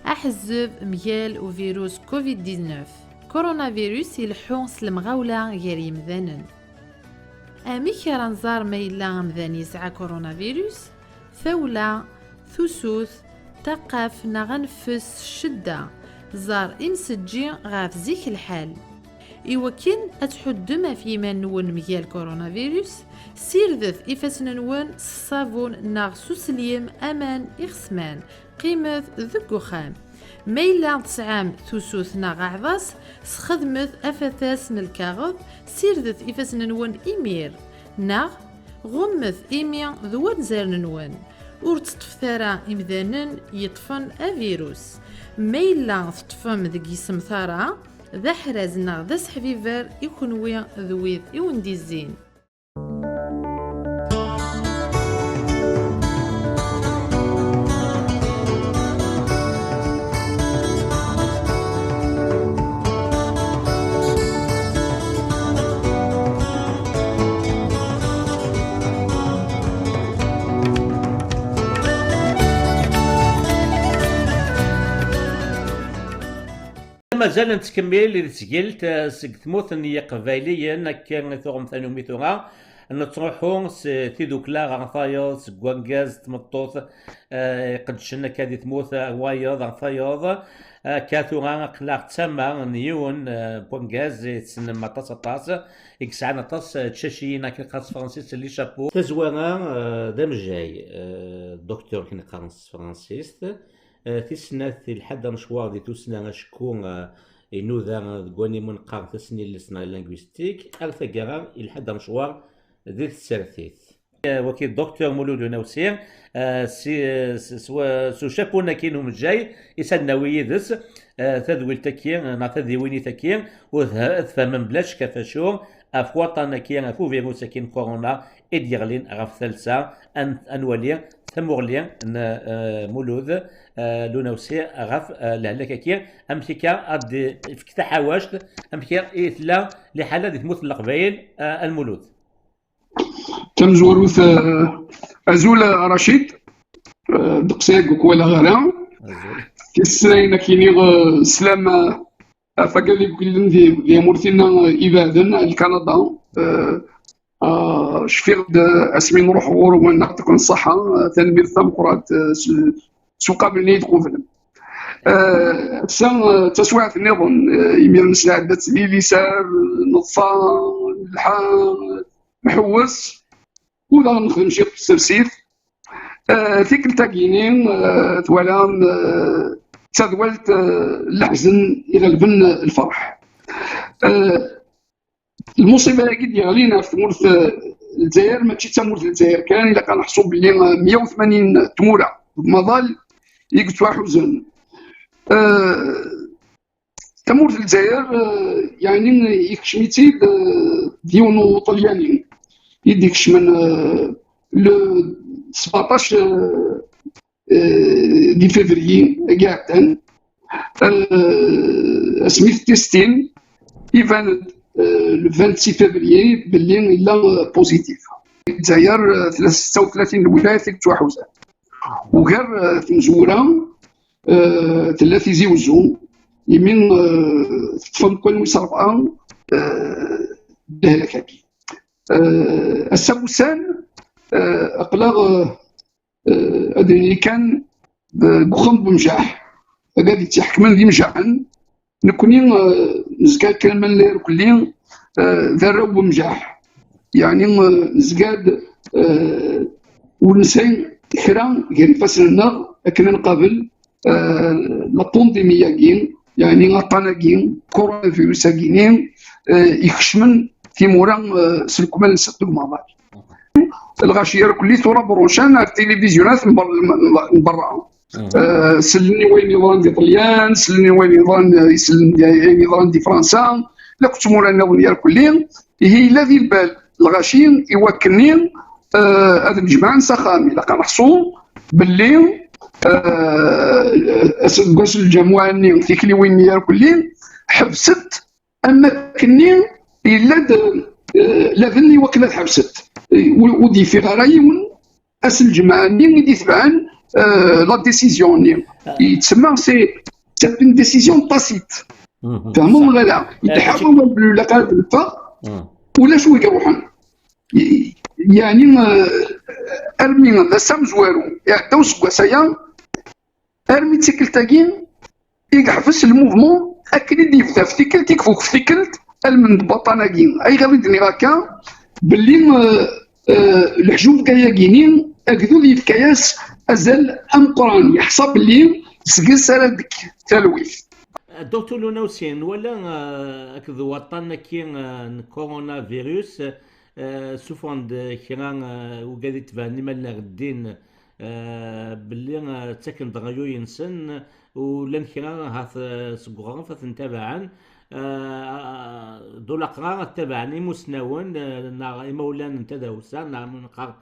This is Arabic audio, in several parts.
أحزب ميال وفيروس كوفيد 19 كورونا فيروس يلحون سلمغاولا غير يمذانن. أمي كرانزار ميلا مذان يسعى كورونا فيروس ثولة ثوثوث تقف نغنفس شدة زار إنسجي غاف زيك الحال. إوكين أتحد ما في من نون ميال كورونا فيروس سيرذث إفاسنا نون الصابون ناغ سوسليم أمان إغسمان قيمة ذكو خام ميلا تسعام ثوثوث ناغ عضاس سخدمث أفثاس نالكاغض سيرذث إفاسنا نون إيمير ناغ غمث إيمي ذوان زارن نون ور تطفثارا إمذانن يطفن أفيروس ميلا تطفم ذكي سمثارا ذا حرازنا ذا سحفيفر يكونوي ذويذ يوندي الزين. مازال نتكمل لتسجيلت سق ثموثني قبايليا كان ثغم ثاني ميثوغا نتروحو تيدوكلا غنفايض سكوانكاز تمطوط قد شنا كادي ثموث وايض غنفايض كاثوغا قلاق تسمى نيون بونكاز تسنم مطاس طاس يكسعنا طاس تشاشينا كي قاص فرانسيس اللي شابو تزوانا دام جاي دكتور كي قاص فرانسيس تسنة الحد مشوار دي تسنة شكون إنه ذا قواني من قار تسني اللسنا اللينغويستيك أرثا قرار الحد مشوار ذي السرثيث وكي الدكتور مولود نوسير سو شابونا كينو مجاي يسنوي ذس تذويل تكير نعتذي ويني تكير وثفهم بلاش كفاشور أفواطنا كير أفو فيروس كين كورونا إديرلين غف ثالثة أنولي ثمورلي مولود لونوسي غف لعلك كير أمسكا أد فكتا حواشت أمسكا إثلا لحالة دي تموت القبائل المولود تمزوروث أزول رشيد دقسيق وكوالا غرام كيسرين كيني سلام فقال يقول دي مورثينا إبادا الكندا شفيق اسمي نروح غور ونعطيكم الصحة تنمير ثمقرات سوق من يد قوفل سان تسويعة النظام يمير مساعدة لي سار نطفان الحان محوس وذا نخدم شي السرسيف ثيك التاكينين توالان تذولت الحزن يغلبن الفرح. المصيبه اللي ديالينا في تمورث الجزائر ماشي تمورث الجزائر كان الا كنحسوا باللي 180 تموره مظل يقطعوا حزن. تمورث الجزائر يعني يكشميتي ديونو طلياني يديكش من لو 17 دي فيفري قاعدين سميث تيستين يفان لو 26 فيفري باللي الا بوزيتيف. الجزائر 36 ولايه تتوحوزان وغير تنزوره ثلاثي زيوزو يمين تفهم كل مسرعه دهلكاكي السوسان اقلاغ ادري كان بخم بمجاح غادي تحكمن دي مجاحن نكوني نزكا كلمه اللي كلين ذرب بمجاح يعني نزكاد ونسين حرام غير فاسلنا كنا نقابل لا بونديميا كين يعني غطانا كين كورونا فيروس كينين يخشمن في مورا سلكمان نصدق مع بعض الغاشيه كلي صوره بروشان على التلفزيونات من برا سلني وين يضرن دي طليان سلني وين يضرن يضرن دي فرنسا لا كنت مولانا ونيار كلين هي الذي البال الغاشين يوكلني هذا الجماعه نسخامي لا كنحصو باللي اسد الجماعه ني تيكلي وين يار كلين حبست اما كني الا لا ذني وكلت حبست ودي في غرايون اسل جماعه ني دي تبعان لا ديسيزيون يتسمى سي اون ديسيزيون تاسيت. فهموا ولا لا؟ يتحكموا ولا قالب الفا ولا شويه يروحون يعني ارمي ذا سام زوارو يعطيو سكواسايا ارمي تيكل تاكين يحفز الموفمون اكيد يفتح في تيكلت يكفوك في تيكلت المن بطاناكين اي غادي دني هكا باللي الحجوم كاياكينين اكذو لي فكاياس ازال ام قران يحسب باللي سكيس على ديك تلويث. دكتور لونوسين ولا اكذو وطن كي كورونا فيروس سوفوند كيران وقاعد تبان مالنا غدين باللي تاكن دغيو ينسن ولان كيران هاث سكوغان فتنتبعن دولا قرار تبعني مسنون نا مولان تداوسا نا نقار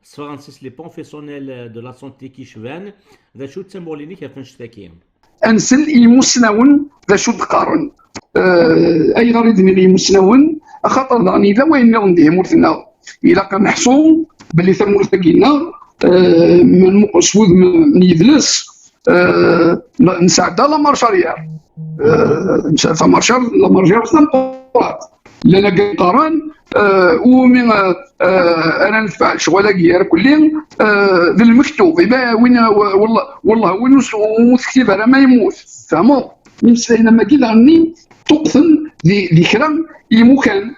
فرانسيس لي بروفيسيونيل دو لا سونتي كيشفان ذا شو تسموليني كيف نشتكي انسل يمسنون ذا شو تقارن اي غريد من يمسنون خاطر داني لا وين نديه مرثنا الا كنحصو باللي ثمورثكينا من مقصود من يدلس نساعد لا مارشاريير نساعد لا مارشاريير سامبورات لنا قارن ومن انا نفعل شغل غير كلين ذا المكتوب وين والله وين ومكتب راه ما يموت فهموا نمسينا ما كي غني تقثن ذي كرام يمكن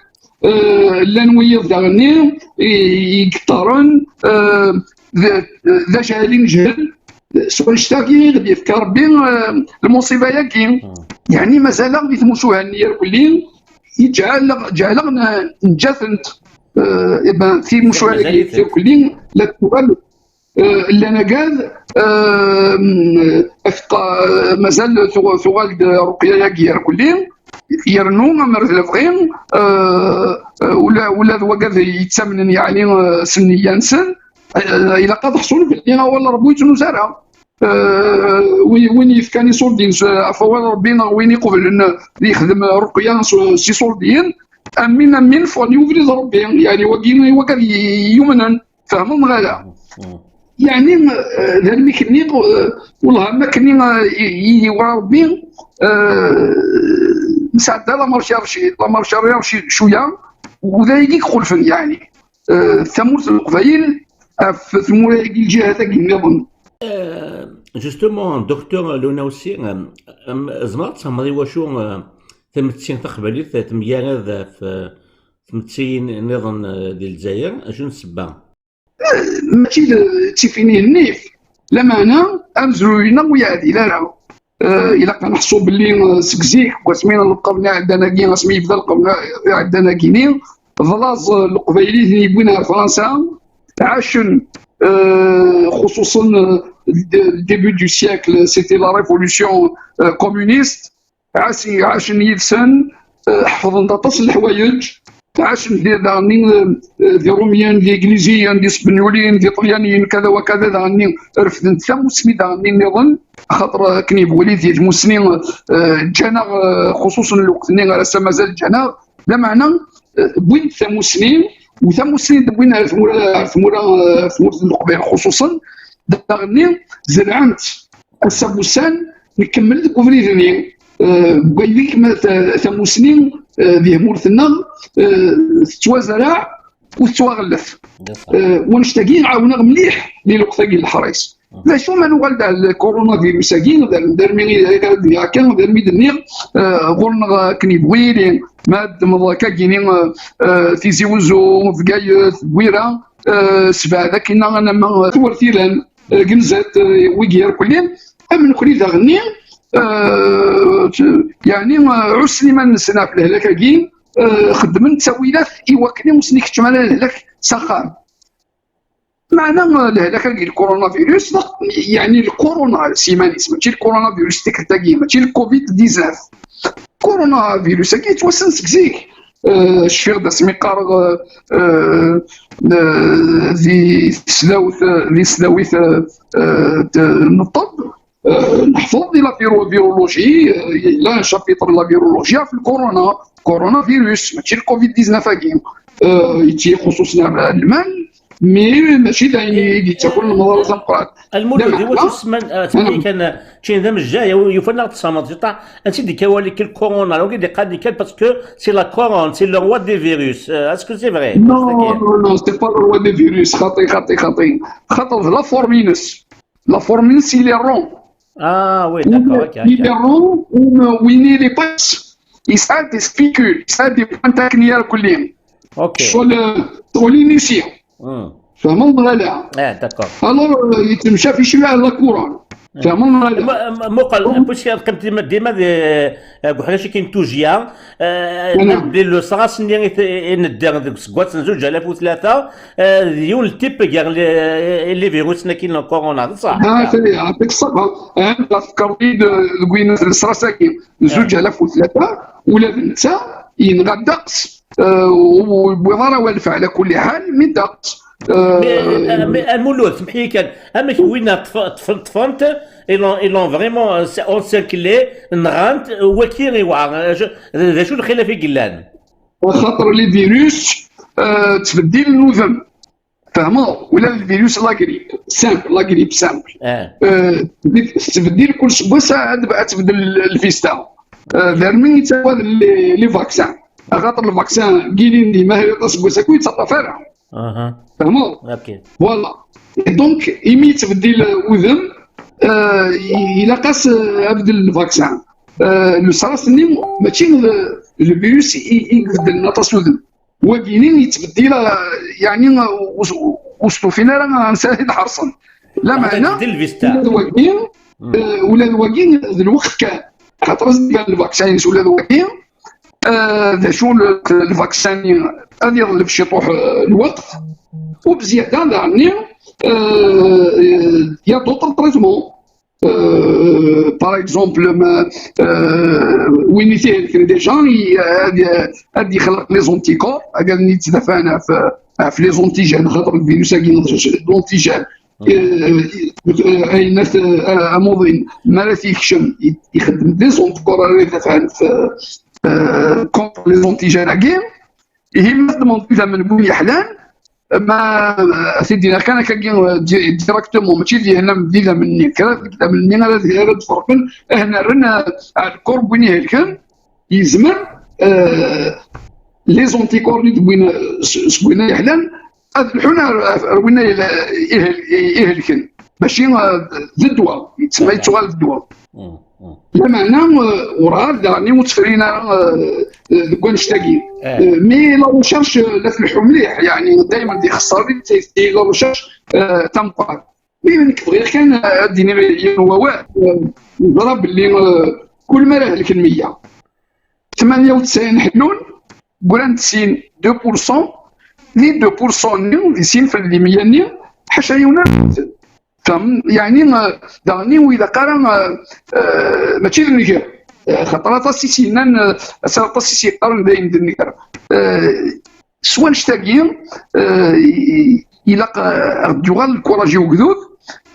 لان ويض غني يقطرن ذا جاهلين جهل سواء اشتاكي غادي يفكر ربي المصيبه ياكي يعني مازال غادي يتموسوها النير كلين جعل نجاثنت في مشوارك كلين لا تقبل لنا قال افقى مازال ثوال رقيه ياكير كلين يرنو مرض الفغين ولا وقف يتسمن يعني سنيا سن الى قد حصل باللي ولا ربي تنزرع وين يفكاني صولدين عفوا ربينا وين يقبل يخدم رقيه سي صولدين امين فوني يوفري ربي يعني وقف يمنا فهموا غالا يعني ذا الميكانيك والله ما كني يورا ربي نساعد لا مارشارير شويه وذا يجيك خلفن يعني ثمورة القبائل في ثمورة الجهه تاع النظام. جوستومون دكتور لونوسي زمرت تهضري واشو تمتين تقبليت تميارد في تمتين نظام ديال الجزائر شنو السبه؟ ماشي تيفيني النيف لما انا امزروينا ويادي لا الا كنحسوا باللي سكزيك وسمينا القبنا عندنا كي سمي بدا القبنا عندنا كينين فلاص القبيلي اللي يبغينا فرنسا عاشن خصوصا الديبي دو سيكل سيتي لا ريفولوسيون كومونيست عاشن يدسن حفظنا طاس الحوايج عاشن دي روميان دي انجليزيين دي اسبانيوليين دي طليانيين كذا وكذا داني رفدن ثم سمي داني نظن خاطر كني بولي ديال المسنين جانا خصوصا الوقت اللي راه مازال جانا لا معنى بوين ثم سنين وثم سنين بوين ثمورة القبائل خصوصا داغني زرعنت السبوسان نكمل كوفريزني بويليك ما ثم سنين ذي مورثنا توا وتواغلف ونشتاقين عاونا مليح للوقت الحريص لا شو ما نقول الكورونا فيروس كاين دار مي كان دار مي دنيا قلنا كني بويلين ما مضا كاينين في زيوزو في قايت بويره سبع ذاك انا ما ثورتيلان كنزات ويغير كلين امن كلي داغني يعني عسني ما نسنا في الهلاك كاين خدمت تسويلات ايوكني وسني كتم على الهلاك سخان معنى الهلاك ديال الكورونا فيروس يعني الكورونا سيمانيس ماشي الكورونا فيروس تاكي ماشي الكوفيد 19 كورونا فيروس كي توسن سكزيك الشيخ دا سميقار ذي سلاوث الطب نحفظ لا فيرولوجي لا شابيتر لا فيرولوجيا في كورونا فيروس ماشي الكوفيد 19 كاين يتي خصوصا الالمان مي ماشي داين اللي تاكل المضارات مقرات. المولود هو تسمى تبقي كان تشين ذم الجاي يفنى تصامت جطا انت دي كوالي كل كورونا لو دي قاد كان باسكو سي لا كورون سي لو روا دي فيروس اسكو سي فري نو سي با لو روا دي فيروس خاطي خاطر لا فورمينس il est rond. Ah oui, d'accord, ok. Il est rond وين لي باس يسعد دي سبيكول يسعد دي بوانتا كنيال كلهم. اوكي. شغل ينيسيون. فهمت ولا لا؟ داكور. الور يتمشى في شويه على كورون. فهمت ولا لا؟ موقع باش قلت ديما قحنا شي كاين توجيا نبدي لو صراس ندير ديك سكوات 2003 ديون التيب كاع لي فيروس كاين كورونا صح. يعطيك الصحة. انت فكرتي لقينا الصراصه كاين 2003 ولا بنتا ينغى الدقس وبوضاره والف على كل حال من دقس. المولود سمحي كان اما وين طفنت ايلون فريمون اونسيركلي نغانت وكيري واعر شو الخلاف في قلان خاطر لي فيروس تبدل النظم فهموا ولا الفيروس لاغريب سامبل تبدل كل شويه ساعه تبدل الفيستا فيرمي تاع لي فاكسان خاطر الفاكسان قايلين ديما هي تصبوا كوي تصطفرها فهموا اوكي فوالا دونك ايمي تبدل وذم الى قاس ابدل الفاكسان لو صراصني ماشي لو فيروس يبدل نطاس وذم وكاينين يتبدل يعني وصلوا فينا راه نساهل حرصا لا معنى ولا الواقين الوقت كان خاطر ديال الفاكسان ولا الواقين شو الفاكسان هذا يظل باش يطوح الوقت وبزياده دعني يا دوطر تريتمون باغ اكزومبل وين يتهلك ديجا هادي يخلق لي زونتيكور هكا اللي تدافعنا في لي زونتيجين خاطر الفيروس كاين لونتيجين اي ناس اموضين ما يكشم يخدم دي زونتيكور اللي يدافعنا في كونتر لي زونتيجين كاين هي ما تدمون اذا من وين يحلان ما سيدي كان كاين ديراكتومون ماشي دي هنا مدينه مني كذا مني انا غير تفرقن هنا رنا الكورب وين يهلكن يزمر لي زونتيكور اللي دوينا يحلان الحنا وين يهلكن ماشي الدواء يتسمى يتوال الدواء لا معنى وراه داني متفرينا كون نشتاقين مي لا ريشيرش لا تلحو مليح يعني دائما دي خسر لي لا ريشيرش تنقع مي منك غير كان دينا هو واحد ضرب اللي كل ما راه لك 100 98 حلول قران 2% لي 2% اللي سين في اللي 100 حاشا يونا يعني داني واذا قرا ماشي النيجر خاطر تاسيسينا تاسيسي قرن بين النيجر سوا نشتاقين الى رجوال الكوراجي وكذوذ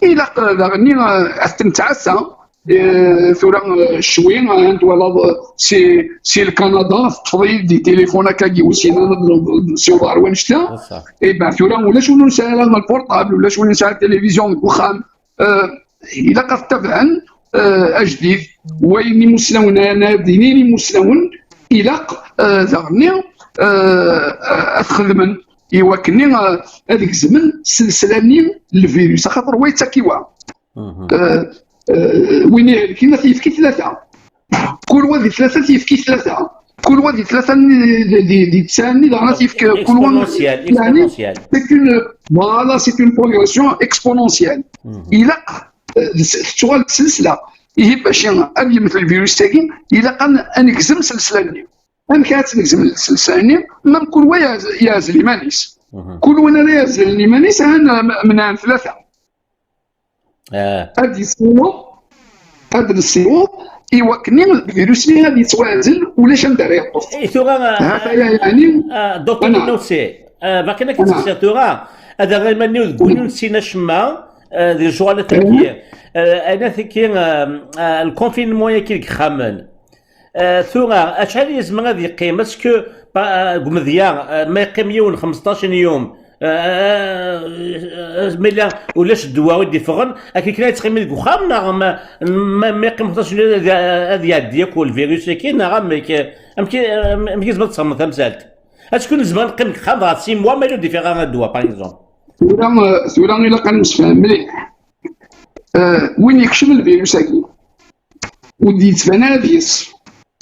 الى غني استمتعسا ثورة شوي عند ولا سي الكندا تفضيل دي تليفون كاكي وسينا سيوار ونشتا اي با ثورة ولا شنو نسال البورطابل ولا شنو نسال التلفزيون وخام الى قد تبعا اجديد ويني مسلمون انا دينيني مسلمون الى ذغني اتخدمن يوكني هذيك الزمن سلسلاني الفيروس خاطر هو يتاكيوا وين كاين تيفكي ثلاثه كل واحد ثلاثه تيفكي ثلاثه كل واحد ثلاثه دي تساني دغنا تيفكي كل واحد يعني سي فوالا سي اون بروغريسيون اكسبونونسيال الى شغل السلسله هي باش غادي مثل الفيروس تاعي الى نقزم سلسله انا كانت نقزم السلسله ما كل واحد يازل مانيس كل واحد يازل مانيس انا من ثلاثه هذه السيرو هذا السيرو يوكني الفيروس اللي غادي يتوازن ولاش ندير يطوف اي ثورا يعني دكتور نوسي باقي لك ثورا هذا غير ماني تقولوا نسينا شما دي جوال تركيا انا ثكي الكونفينمون ياكل خامن ثورا اشحال يزمن غادي يقيم اسكو قمذيا ما يقيم يوم 15 يوم ملا ولاش الدواء ودي فغن اكي كنا يتقيم ديك وخام ما يقيمش هذا يعديك والفيروس كاين ما كيزبط تصمت تمثالت شكون الزمان نقيم خام غا 6 موا مالو ديفيرون الدواء باغ اكزومبل. ثورة إلا كان نفهم مليح وين يكشف الفيروس هاكي ودي يتفنى فيس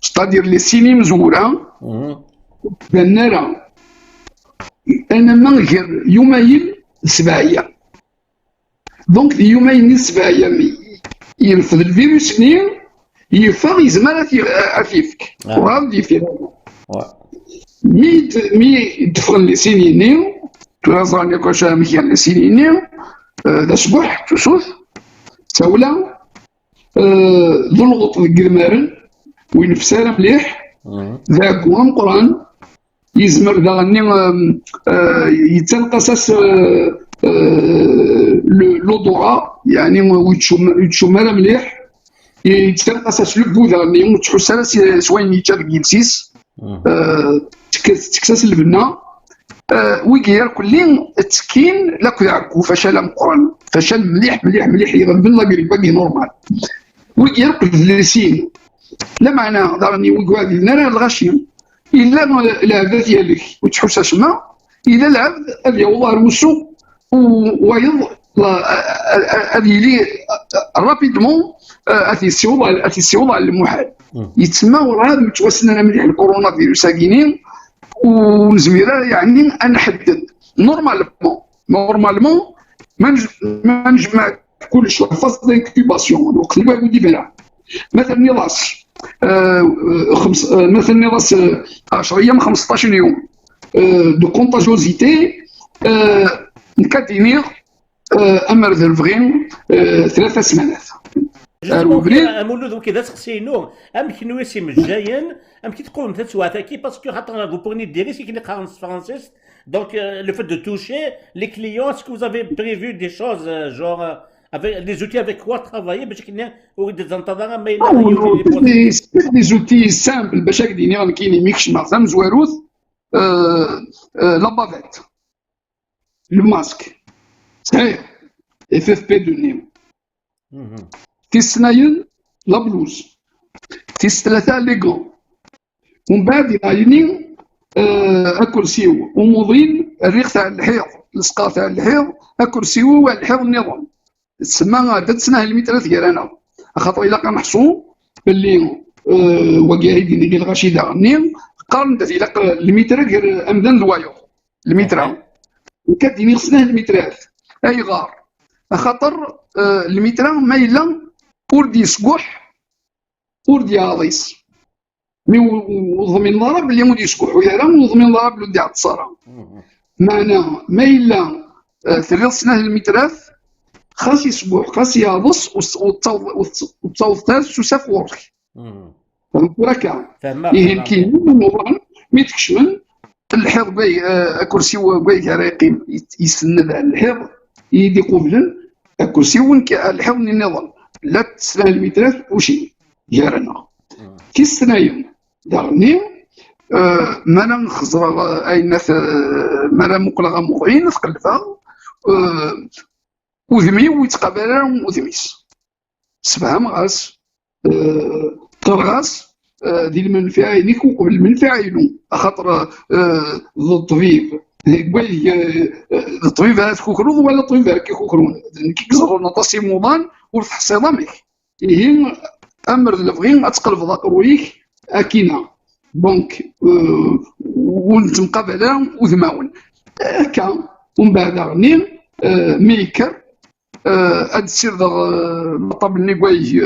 ستادير لي سيني مزورة بان نرى أنا ما غير يومين سباعية دونك يومين سباعية يرفض الفيروس نير يفاق يزمر أفيفك وهذا يفير مي دفغن لي سيني نير تلازاني كوشا مكيان لي سيني نير دا صبح تشوف تاولا ذو الغط القرمارن وين فسالة مليح ذاك وهم قران يزمر داغني يتنقصص لودورا يعني ويتشمر مليح يتنقصص لبو داغني وتحس سوين يتشاد كيلسيس تكسس البنا ويكير كلين تسكين لاكو يعكو فشل مقرن فشل مليح مليح مليح يغلب الله باقي نورمال ويكير كلسين لا معنى دارني ويكوادي نرى الغشيم إلا العبد ديالك وتحوس ما إلا العبد هذا والله روسو ويض هذه لي رابيدمون هذه السيوضة المحال يتسمى وراه متوسنا مليح الكورونا فيروس كاينين ونزميرة يعني نحدد نورمالمون ما نجمع كل شيء فاز دانكوباسيون الوقت اللي بغا ديفيرا مثلا نيلاص مثلا نيلاص 10 ايام 15 يوم دو كونتاجوزيتي نكادينير امر ذو الفغين 3 سمانات مولود كذا تقسينو ام كنوي سي مجايين ام كي تقول مثلا سواتاكي باسكو خاطر فو بوني دي ريسك كي نقرا فرانسيس دونك لو فيت دو توشي لي كليون اسكو vous avez prévu des choses genre avec des outils avec quoi travailler باش كنا وريد تنتظر ما دي زوتي سامبل باش هكذا كاينين ميكش معظم زواروث لا بافيت لو ماسك صحيح اف اف بي دو نيم تيس سنايل لا بلوز تيس 3 لي غون ومن بعد يعيني اكرسيو وموضين الريق تاع الحيض السقا تاع الحيض اكرسيو والحيض النظام تسمى هذا تسناه الميترات ديال انا خاطر الا كنحصو باللي وقاعدين ديال الغاشي داغني قارن دات الا الميتر غير امدان الوايو الميترا وكديني خصناه الميترات اي غار خاطر الميترا مايله وردي سكوح وردي عاضيس مي وضمن ضرب اللي مودي سكوح ويا وضمن ضرب لو ديال التصارى معناها مايله ثري سنه الميترات خاص يسبوح خاص يعضص وتصوت تاس وساف ورك وراكا يهن كاين نوران مي تكشمن الحيض باي كرسي باي رايقين يسند على الحيض يدي قبلا كرسي وين الحيض النظام لا تسنى المترات وشي يارنا كي السنايم دارني مالا نخزر اي ناس مالا مقلغه مغين تقلفها وذمي ويتقابل وذميس سفهم غاس طرغاس ديال المنفعه نيكو قبل المنفعه ينو خاطر ذو الطبيب الطبيب هذا كوكرون ولا الطبيب هذا كوكرون كي كزرنا طاسي موضان والفحص ضامك هي امر الفغين اتقلب ضاقرويك اكينا دونك ونتمقابله وذماون هكا ومن بعد غني ميكر هاد السير المطاب النيكواي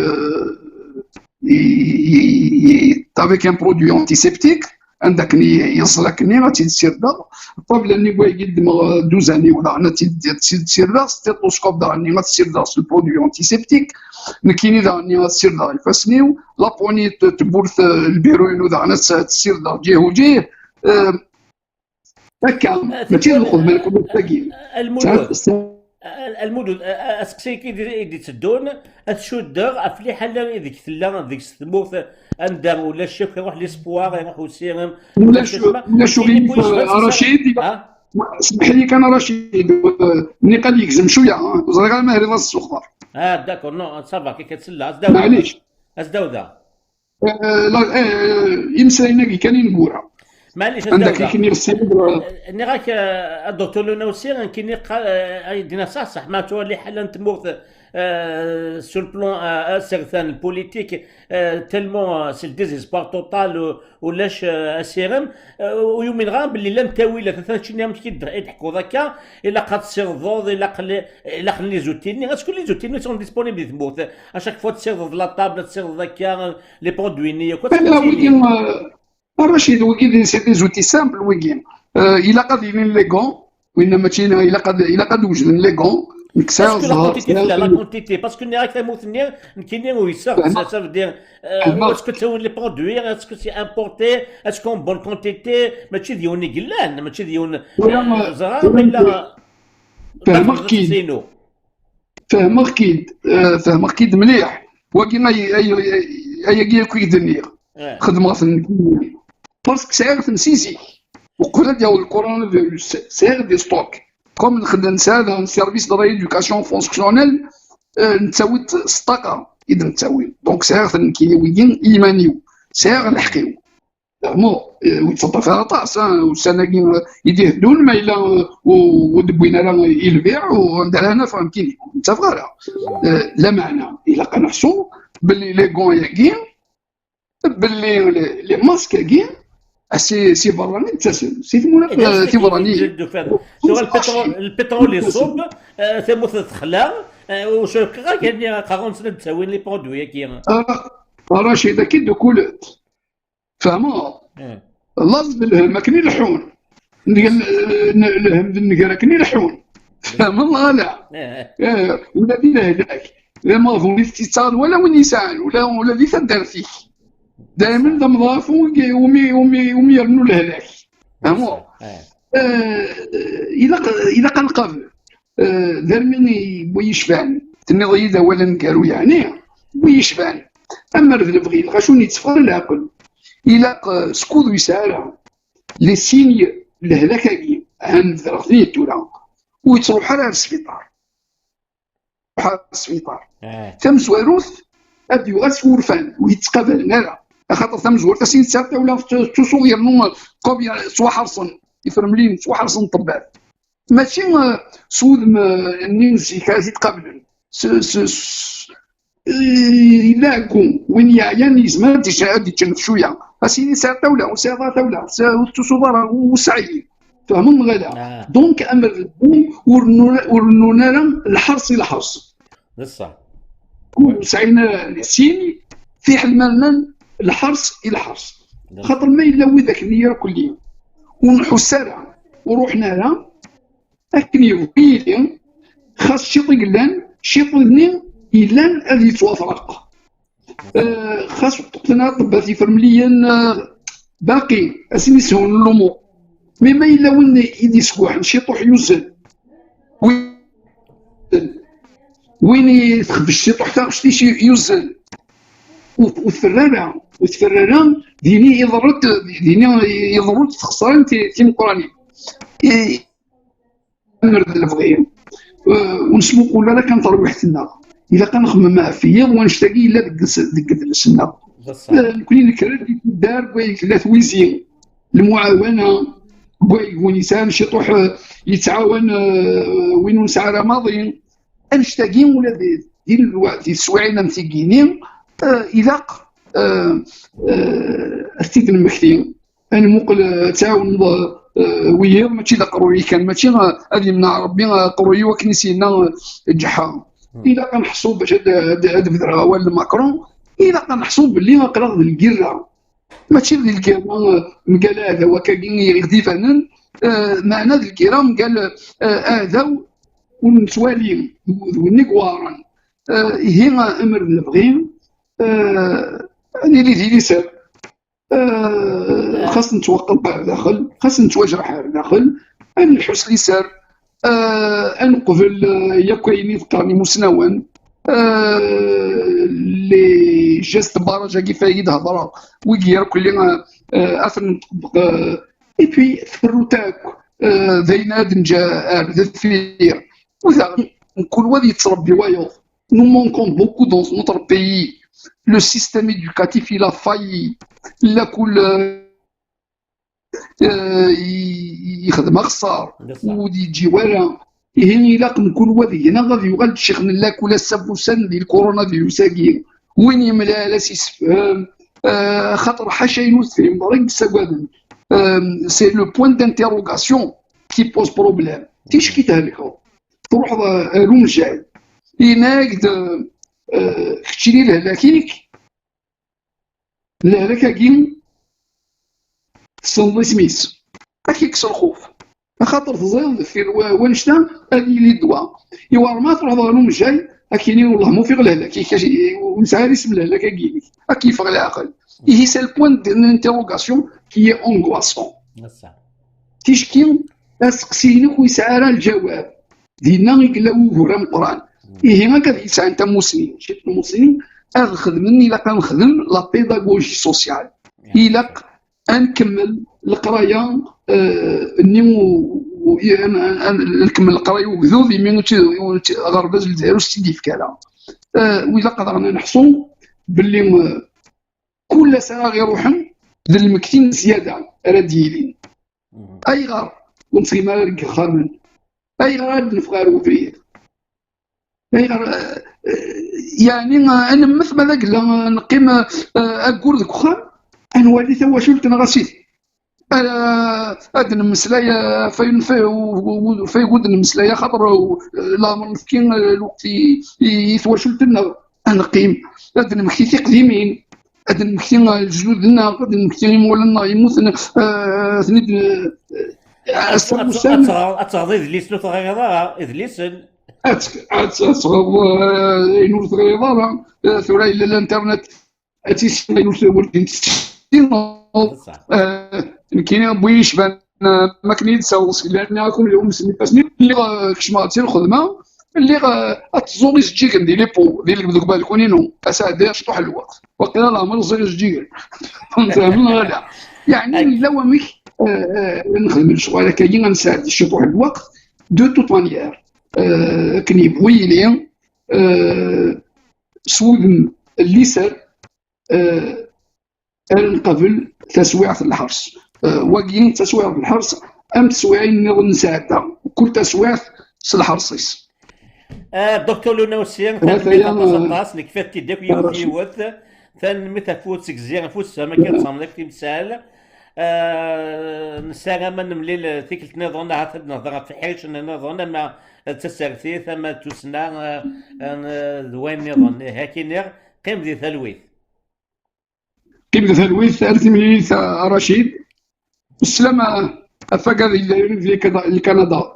افيك ان برودوي انتيسيبتيك عندك يصلك ني غادي تسير دا الطابل النيكواي يقدم 12 اني ولا انا تسير دا ستيتوسكوب دا غادي تسير دا البرودوي انتيسيبتيك كاينين دا غادي تسير دا الفاسنيو لابوني تبورث البيروين دا غادي تسير دا جيه وجيه هكا ماشي ناخذ بالك باقيين المدن اسقسيك يدي تدون تشدر افلي حلا ديك تلا ديك الثموث اندر ولا الشيخ يروح ليسبوار يروح وسيرم ولا شريف رشيد اسمح لي كان رشيد، ملي قال يكزم شويه زغير غير ما هري راس السخبار. داكور نو صافا كي كتسلى معليش. ازداوده يمساينا كان نقولها معليش عندك ازداوده كي نغسل. ني غاك الدكتور لونوسي كيني دينا صح ما تولي حالا تموت سور بلون سيغتان البوليتيك تلمون سي ديزيسبوار توتال ولاش اسيرم ويومين غام باللي لم تاويله ثلاث شنو يضحكوا ذاك الا قد سيرضوض الا خلي لي زوتيني غتكون لي زوتيني سون ديسپونيبل تموت اشاك فوا تسيرض لا طابله تسيرض ذاك لي بوندويني لا ويكين رشيد ويكين سي دي زوتي سامبل ويكين الا قد يلين لي غون وين ماشي الا قد وجدن لي غون نكساو الزهر لا كونتيتي باسكو ني راك تموت نكيني ويسا سا فو دير اسكو تسوي لي برودوي اسكو سي امبورتي اسكو بون كونتيتي ماشي ديوني قلان ماشي ديون زهر ولا فهمك كيد فهمك كيد مليح ولكن اي كيدني خدمه باسكو ساعه نسيسي وقلت ديال الكورونا فيروس ساعه دي ستوك كوم نخدم نسال سيرفيس دو ريدوكاسيون فونكسيونيل نتساوي السطاقه اذا نتساوي دونك ساعه كيويين ايمانيو ساعه نحكيو مو ويتصدى فيها طاس وسناكي يدهدون ما الا ودبينا راه يلبيع وندير هنا فهمتيني متفقه لا معنى الا كنحسوا باللي لي غون ياكين باللي لي ماسك ياكين سي براني تسلم سي سي براني البترول يصب ثم تخلع وشو كاين 40 سنه تساوي لي برودوي كي رشيد اكيد كولت فهموا لفظ الهم كني لحون الهم النقره كني لحون فهم الله لا ولا دينا هذاك لا ما هو الاتصال ولا ونسان ولا ذي تدار فيك دائما ذا مضاف ومي يرنوا الهلاك فهموا اذا كان قبل دار من ويشبعن تنضي ذا ولا نكارو يعني ويشبعن اما رذل بغي غاشون يتصفر العقل الى سكود يسارع لي سيني الهلاكاكي عن ذرغني التولا ويتروح على السبيطار تم زواروث ابدو غاس ورفان ويتقابل نارا خاطر تم زوار تسين ساعه ولا تصوير نو كوبيا سوا حرصن يفرملين سوا حرصن طبات ماشي سود نينزي كازي تقابلن يلاقون وين يعيان يزمان تشاهد يتشنف شويه اسيدي ساعه ولا وساعه ولا تصوبر وسعي فهمون غدا دونك امر البوم ورنونا الحرص الى حرص بصح وسعينا السيني في حلمنا الحرص الى حرص خاطر ما الا وذاك النية كليا ونحو السارع وروحنا لها اكن يبقيلي خاص شيطي قلان شيطي ذنين إلان هذه توافرق خاص تقتنا طباتي فرمليا باقي أسيني سهون الأمور مما إلا وين يدي سكوح نشيطوح يوزن وين يتخبش الشيطوح تاعش يوزن وتفرران ديني يضرت خسران تيم قراني نرد الفغيين ونسمو قولا لا كان طلب وحدنا إلا كنخمم معاه فيا ونشتاقي إلا ديك السنة كلين الكرار دار لا تويزين المعاونة ونسان شطوح يتعاون وين نسعى رمضان نشتاقين ولا ديال الوقت السواعين متيقينين إذا أستيد المكتين أنا مقل تعاون ويا ماشي ذا قروي كان ماشي هذه من ربي قروي وكنيسينا جحا إذا كنحسوا باش هذا بدرا ولا ماكرون إذا كنحسوا باللي قرا الكيرا ماشي ديال الكيرا قال هذا وكاين يغدي فنان معنى الكيرا قال هذا ونتوالي ونقوارا هي امر البغي اللي ديالي ساب خاص نتوقف داخل خاص نتواجرح داخل نحس لي سار نقبل يا كاينين ذكرني مسنون لي جيست برجه كيف يهضر ويدير كل اثر نطبق اي بي في الروتاك ذيناد نجا ذفير وذا كل واد يتربي وايض. Nous manquons beaucoup dans notre pays. Le système éducatif, il a failli. Il a كل يخدم خسار ودي يجي والو هني لاقن كل وادي هنا غادي يغال شيخ نلاك ولا السبوسان ديال الكورونا فيروس كي وين يملا لا سيسفهم خاطر حاشا ينوثهم بريك سكادن سي لو بوين دانتيروغاسيون كي بوز بروبليم تيش كي تهلكو تروح لون جاي هناك كتشري الهلاكيك الهلاكاكين صندي سميت كيكسر الخوف خاطر تزيد في ونشتا هذه لي الدواء ايوا ما تروح لهم جاي كاينين والله مو في غلاله ونسى اسم الهلاك كاينين كيف العقل هي سي البوين دانتيروغاسيون كي اونغواسون تيشكي اسقسيني ويسعى الجواب دينا يقلاو ورا القران هي ما كتسعى انت مسلم شي مسلم هذا خدمني الا كنخدم لا بيداغوجي سوسيال الا نكمل القرايه نكمل القرايه وكذوذ يمين غرباز لدارو ستيدي فكالا وإلا قدرنا نحصو باللي كل سنه غير روحن ذا المكتين زياده راه ديالين اي غار ونصي مالك خامن اي غار نفغارو فيه اي غار يعني انا مثل ما ذاك نقيم اقول ذاك خام انوالي تواشلت نغاسيتي هاد المسلايا فين في ود المسلايا خاطر لا مسكين الوقت يتواشلت لنا نقيم هاد المكتي قديمين هاد المكتي جلودنا هاد المكتي مولانا يموت ثنيد اتغضي ذليس لو تغيضا ذليسن اتغض ينور تغيضا ثورا الى الانترنت اتيسمى ينور كاين بويش بان ما كاين تساوس لان راكم اليوم مسمي باسني اللي كشماتي الخدمه اللي تزوري سجيك ندير لي بو ديال دوك بالكونينو اسعد شطح الوقت وقيلا الامر زير سجيك فهمت غادا يعني لو ميك نخدم الشغل كاين غنساعد شطح الوقت دو توت مانيير كني بوي لي سود الليسر قبل تسويعة الحرس واقين تسويعة الحرس أم تسويعين نظن ساعتها كل تسويعة الحرسيس دكتور لونوسيان تنميت كيفاش تيداك يوفي وث تنميت فوت سكزيان فوت سما كي تصاملك تمثال نسالة من مليل تيكلت نظن عاد نظرة في حيش نظن ما تسرتي ثم تسنى وين نظن هاكي قيم ذي ثلويث كيف ثلويث أرث مليل رشيد السلام أفقد في كندا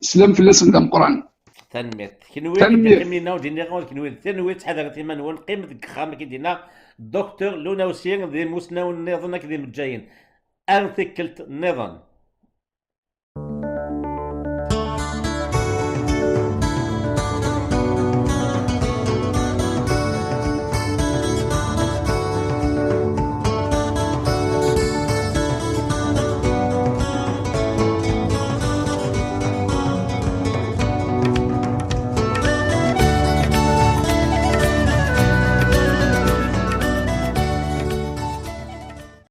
سلام في الاسم دام قرآن تنميت كنوي كمينا ودينا غول كنوي تنوي تحضرتي من ون قيمة خام كيدينا دكتور لونوسيان ذي مسنا ونظن كذي متجايين أرثكلت نظن